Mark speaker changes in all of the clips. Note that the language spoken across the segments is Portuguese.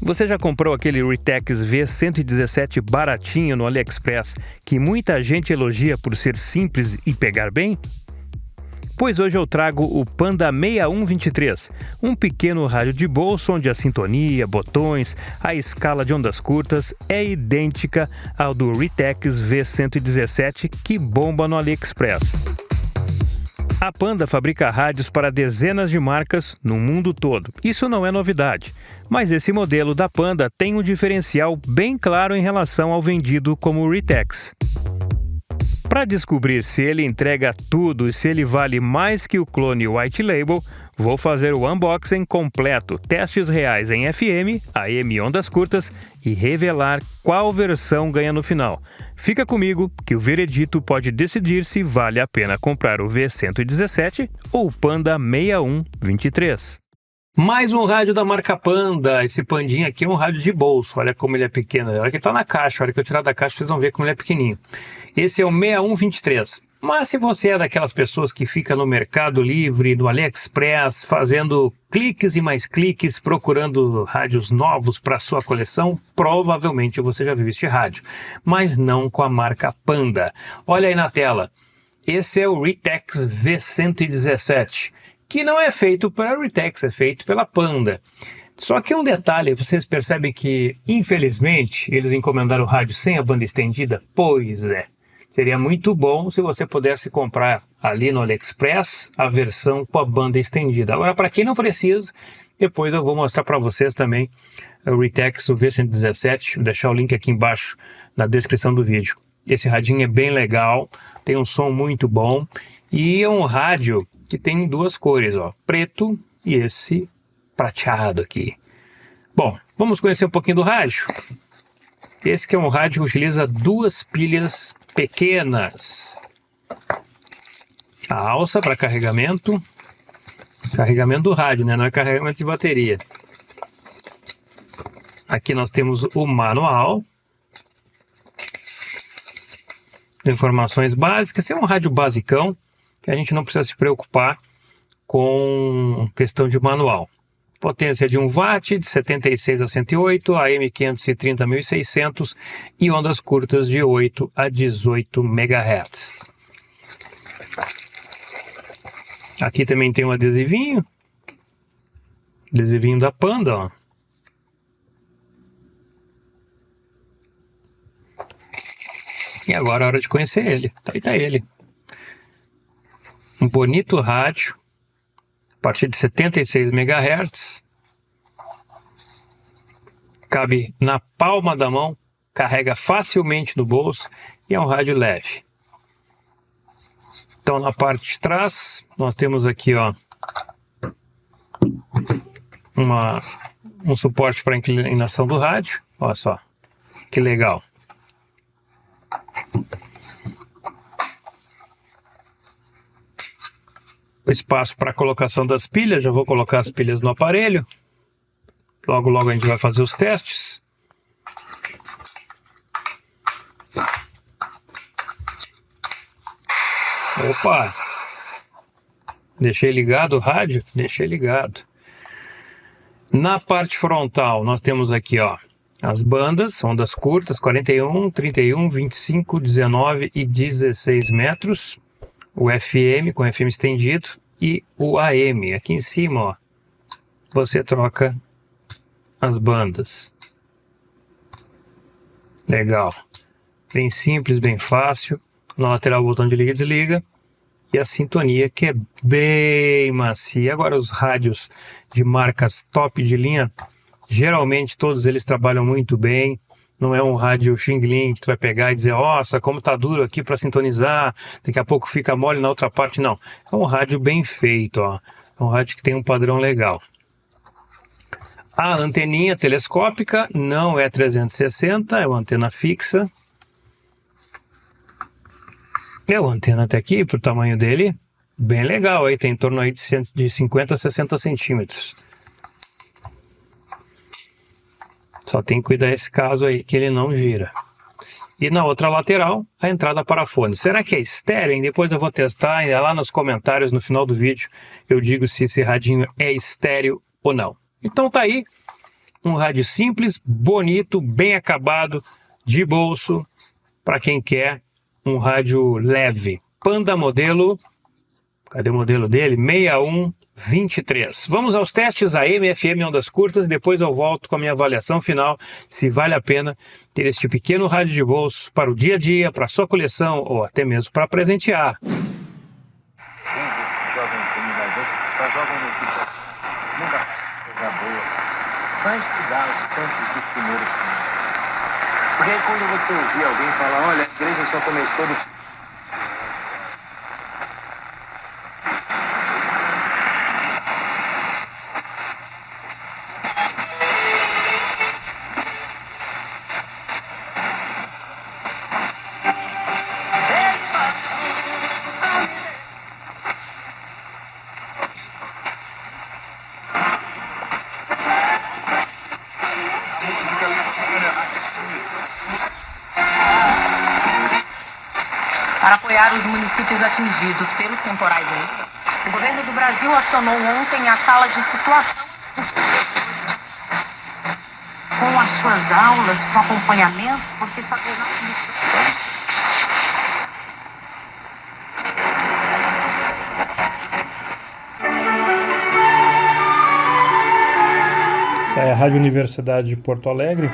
Speaker 1: Você já comprou aquele Retex V117 baratinho no AliExpress que muita gente elogia por ser simples e pegar bem? Pois hoje eu trago o Panda 6123, um pequeno rádio de bolso onde a sintonia, botões, a escala de ondas curtas é idêntica ao do Retex V117 que bomba no AliExpress. A Panda fabrica rádios para dezenas de marcas no mundo todo. Isso não é novidade, mas esse modelo da Panda tem um diferencial bem claro em relação ao vendido como Retex. Para descobrir se ele entrega tudo e se ele vale mais que o clone White Label, vou fazer o unboxing completo, testes reais em FM, AM ondas curtas e revelar qual versão ganha no final. Fica comigo que o veredito pode decidir se vale a pena comprar o V117 ou o Panda 6123. Mais um rádio da marca Panda. Esse pandinha aqui é um rádio de bolso. Olha como ele é pequeno. Olha que ele tá na caixa. Olha que eu tirar da caixa vocês vão ver como ele é pequenininho. Esse é o 6123. Mas se você é daquelas pessoas que fica no Mercado Livre, no AliExpress, fazendo cliques e mais cliques, procurando rádios novos para sua coleção, provavelmente você já viu este rádio. Mas não com a marca Panda. Olha aí na tela. Esse é o Retex V117. Que não é feito pela Retex, é feito pela Panda. Só que um detalhe, vocês percebem que, infelizmente, eles encomendaram o rádio sem a banda estendida? Pois é. Seria muito bom se você pudesse comprar ali no AliExpress a versão com a banda estendida. Agora, para quem não precisa, depois eu vou mostrar para vocês também o Retex, o V117. Vou deixar o link aqui embaixo na descrição do vídeo. Esse radinho é bem legal, tem um som muito bom e é um rádio que tem duas cores, ó, preto e esse prateado aqui. Bom, vamos conhecer um pouquinho do rádio. Esse que é um rádio que utiliza duas pilhas pequenas. A alça para carregamento do rádio, né? Não é carregamento de bateria. Aqui nós temos o manual. Informações básicas. Esse é um rádio basicão, que a gente não precisa se preocupar com questão de manual. Potência de 1 watt, de 76 a 108, AM 530 1600 e ondas curtas de 8 a 18 MHz. Aqui também tem um adesivinho da Panda, ó. E agora é hora de conhecer ele. Aí tá ele. Um bonito rádio, a partir de 76 MHz, cabe na palma da mão, carrega facilmente no bolso e é um rádio leve. Então na parte de trás nós temos aqui, ó, um suporte para inclinação do rádio. Olha só, que legal. O espaço para colocação das pilhas, já vou colocar as pilhas no aparelho. Logo, logo a gente vai fazer os testes. Opa! Deixei ligado o rádio? Deixei ligado. Na parte frontal, nós temos aqui, ó, as bandas, ondas curtas, 41, 31, 25, 19 e 16 metros. O FM com FM estendido e o AM. Aqui em cima, ó, você troca as bandas. Legal. Bem simples, bem fácil. Na lateral o botão de liga e desliga. E a sintonia que é bem macia. Agora os rádios de marcas top de linha, geralmente todos eles trabalham muito bem. Não é um rádio Xing-Ling que tu vai pegar e dizer, nossa, como tá duro aqui para sintonizar, daqui a pouco fica mole na outra parte. Não, é um rádio bem feito, ó. É um rádio que tem um padrão legal. A anteninha telescópica não é 360, é uma antena fixa. É uma antena até aqui, pro tamanho dele, bem legal, aí tem em torno aí de 50 a 60 centímetros. Só tem que cuidar desse caso aí, que ele não gira. E na outra lateral, a entrada para fone. Será que é estéreo, hein? Depois eu vou testar, e lá nos comentários, no final do vídeo, eu digo se esse radinho é estéreo ou não. Então tá aí, um rádio simples, bonito, bem acabado, de bolso, para quem quer um rádio leve. Panda modelo, cadê o modelo dele? 6123. Vamos aos testes AM, FM, ondas curtas, depois eu volto com a minha avaliação final, se vale a pena ter este pequeno rádio de bolso para o dia a dia, para a sua coleção ou até mesmo para presentear.
Speaker 2: Jovens seminadores só jogam notícia. Nunca coisa boa. Vai estudar os tempos dos primeiros sinos. Porque aí quando você ouvir alguém falar, olha, a igreja só começou do...
Speaker 3: Para apoiar os municípios atingidos pelos temporais, o governo do Brasil acionou ontem a sala de situação com as suas aulas, com acompanhamento, porque saber
Speaker 1: Essa é a Rádio Universidade de Porto Alegre.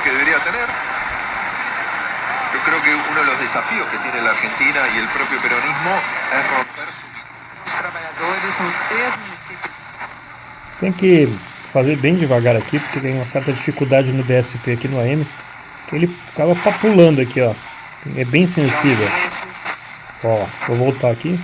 Speaker 4: Que debería tener. Yo creo que uno de los desafíos que tiene la Argentina y el propio peronismo es romper
Speaker 3: os trabalhadores nos 3 municípios.
Speaker 1: Tem que fazer bem devagar aqui, porque tem uma certa dificuldade no DSP aqui no AM, que ele acaba papulando aqui, ó. É bem sensível. Ó, vou voltar aqui.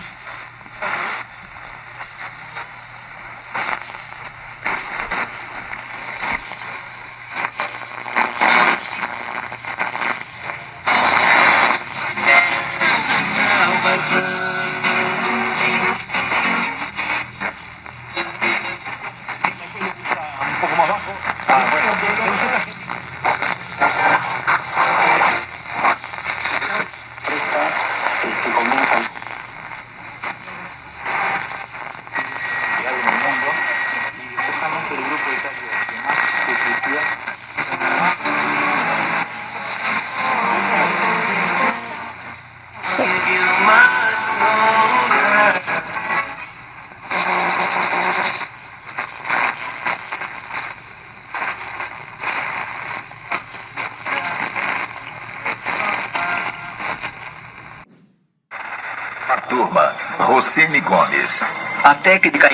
Speaker 4: turma. Rocine Gomes.
Speaker 3: A técnica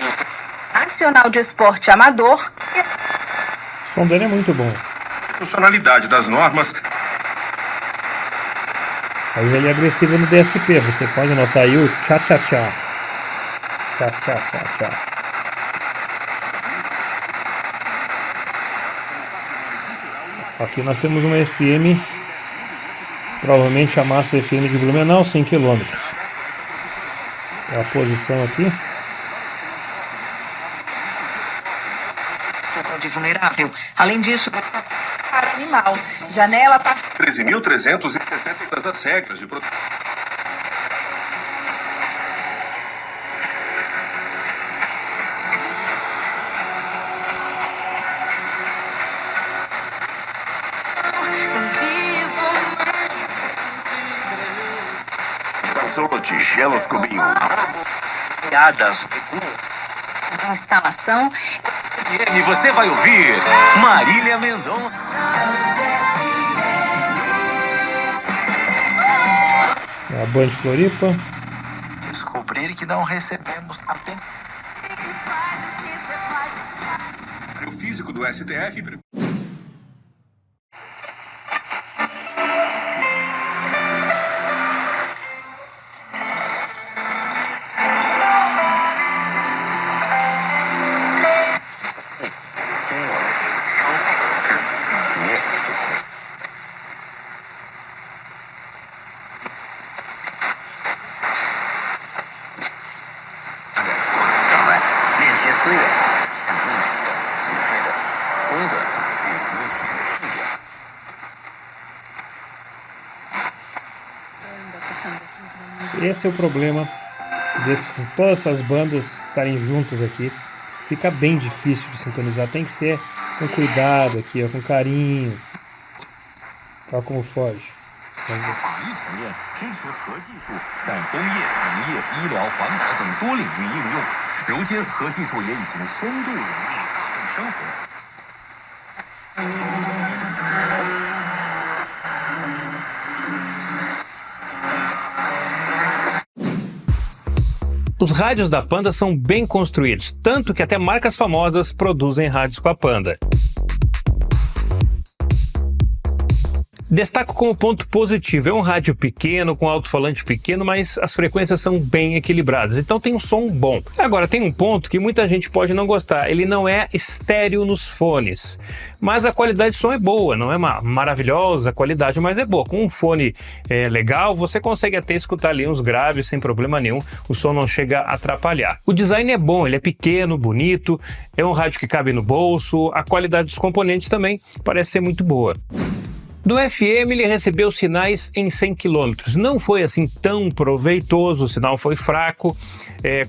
Speaker 3: nacional de esporte amador.
Speaker 1: O som dele é muito bom.
Speaker 4: Funcionalidade das normas.
Speaker 1: Mas ele é agressivo no DSP. Você pode notar aí o tchá-tchá-tchá. Tchá-tchá-tchá-tchá. Aqui nós temos uma FM, provavelmente a massa FM de Blumenau, 100 km. É a posição aqui.
Speaker 3: De vulnerável. Além disso, para animal, janela para
Speaker 4: 13.370 das regras de proteção. Tigelos cobriam piadas
Speaker 3: a instalação.
Speaker 4: E você vai ouvir Marília Mendonça.
Speaker 1: É a Band Floripa.
Speaker 2: Descobrir que não recebemos apenas
Speaker 4: O físico do STF.
Speaker 1: Esse é o problema todas essas bandas estarem juntas aqui, fica bem difícil de sintonizar. Tem que ser com cuidado aqui, ó, com carinho. Olha como foge.
Speaker 5: 法医承认支持核技术在工业、农业、医疗、环保等多领域应用。如今，核技术也已经深度融入大众生活。
Speaker 1: Os rádios da Panda são bem construídos, tanto que até marcas famosas produzem rádios com a Panda. Destaco como ponto positivo, é um rádio pequeno, com alto-falante pequeno, mas as frequências são bem equilibradas, então tem um som bom. Agora, tem um ponto que muita gente pode não gostar, ele não é estéreo nos fones, mas a qualidade de som é boa, não é uma maravilhosa qualidade, mas é boa. Com um fone legal, você consegue até escutar ali uns graves sem problema nenhum, o som não chega a atrapalhar. O design é bom, ele é pequeno, bonito, é um rádio que cabe no bolso, a qualidade dos componentes também parece ser muito boa. Do FM ele recebeu sinais em 100 km, não foi assim tão proveitoso, o sinal foi fraco,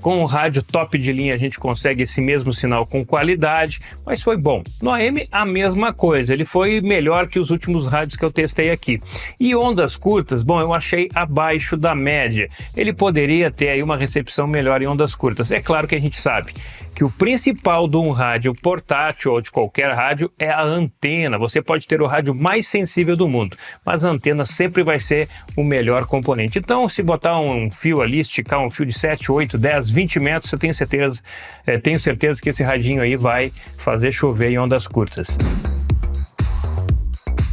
Speaker 1: com o rádio top de linha a gente consegue esse mesmo sinal com qualidade, mas foi bom. No AM a mesma coisa, ele foi melhor que os últimos rádios que eu testei aqui. E ondas curtas, bom, eu achei abaixo da média, ele poderia ter aí uma recepção melhor em ondas curtas. É claro que a gente sabe que o principal de um rádio portátil ou de qualquer rádio é a antena. Você pode ter o rádio mais sensível do mundo, mas a antena sempre vai ser o melhor componente. Então, se botar um fio ali, esticar um fio de 7, 8, 10, 20 metros, eu tenho certeza que esse radinho aí vai fazer chover em ondas curtas.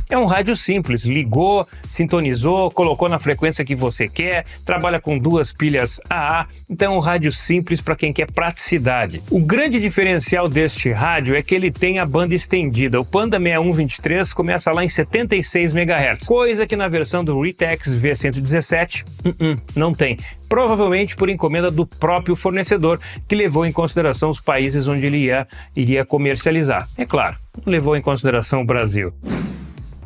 Speaker 1: É um rádio simples, ligou, sintonizou, colocou na frequência que você quer, trabalha com 2 pilhas AA, então é um rádio simples para quem quer praticidade. O grande diferencial deste rádio é que ele tem a banda estendida. O Panda 6123 começa lá em 76 MHz, coisa que na versão do Ritex V117 não tem. Provavelmente por encomenda do próprio fornecedor, que levou em consideração os países onde ele iria comercializar. É claro, não levou em consideração o Brasil.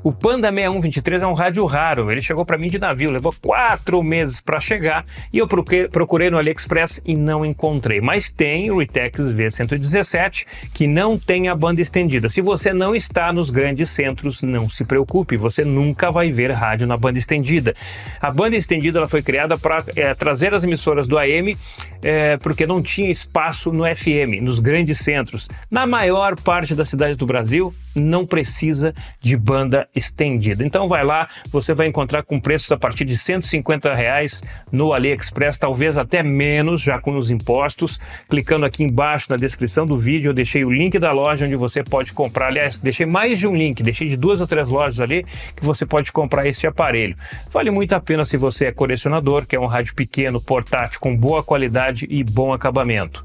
Speaker 1: O Panda 6123 é um rádio raro, ele chegou para mim de navio, levou 4 meses para chegar e eu procurei no AliExpress e não encontrei. Mas tem o Ritex V117 que não tem a banda estendida. Se você não está nos grandes centros, não se preocupe, você nunca vai ver rádio na banda estendida. A banda estendida ela foi criada para trazer as emissoras do AM porque não tinha espaço no FM, nos grandes centros. Na maior parte das cidades do Brasil, não precisa de banda estendida. Então vai lá, você vai encontrar com preços a partir de R$150 no AliExpress, talvez até menos, já com os impostos. Clicando aqui embaixo na descrição do vídeo, eu deixei o link da loja onde você pode comprar. Aliás, deixei mais de um link, deixei de 2 ou 3 lojas ali que você pode comprar esse aparelho. Vale muito a pena se você é colecionador, quer um rádio pequeno, portátil, com boa qualidade e bom acabamento.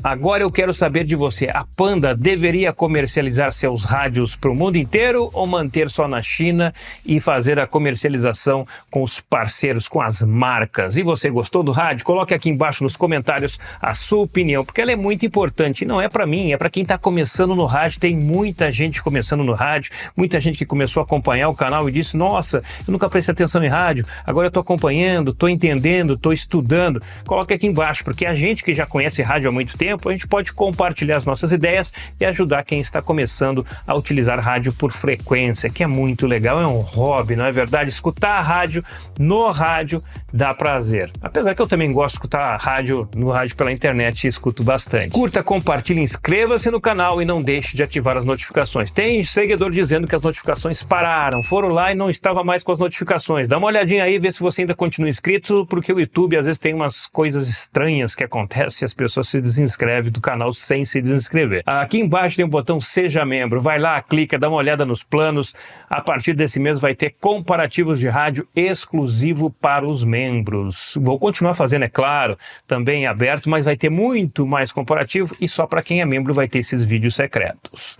Speaker 1: Agora eu quero saber de você, a Panda deveria comercializar seus rádios para o mundo inteiro ou manter só na China e fazer a comercialização com os parceiros, com as marcas? E você gostou do rádio? Coloque aqui embaixo nos comentários a sua opinião, porque ela é muito importante. Não é para mim, é para quem está começando no rádio. Tem muita gente começando no rádio, muita gente que começou a acompanhar o canal e disse, nossa, eu nunca prestei atenção em rádio, agora eu estou acompanhando, estou entendendo, estou estudando. Coloque aqui embaixo, porque a gente que já conhece rádio há muito tempo, a gente pode compartilhar as nossas ideias e ajudar quem está começando a utilizar rádio por frequência, que é muito legal, é um hobby, não é verdade? Escutar a rádio no rádio dá prazer. Apesar que eu também gosto de escutar rádio no rádio pela internet e escuto bastante. Curta, compartilhe, inscreva-se no canal e não deixe de ativar as notificações. Tem seguidor dizendo que as notificações pararam, foram lá e não estava mais com as notificações. Dá uma olhadinha aí, vê se você ainda continua inscrito, porque o YouTube às vezes tem umas coisas estranhas que acontecem e as pessoas se desinscrevem do canal sem se desinscrever. Aqui embaixo tem um botão Seja Membro, vai lá, clica, dá uma olhada nos planos. A partir desse mês vai ter comparativos de rádio exclusivo para os membros. Vou continuar fazendo, é claro, também aberto, mas vai ter muito mais comparativo e só para quem é membro vai ter esses vídeos secretos.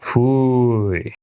Speaker 1: Fui!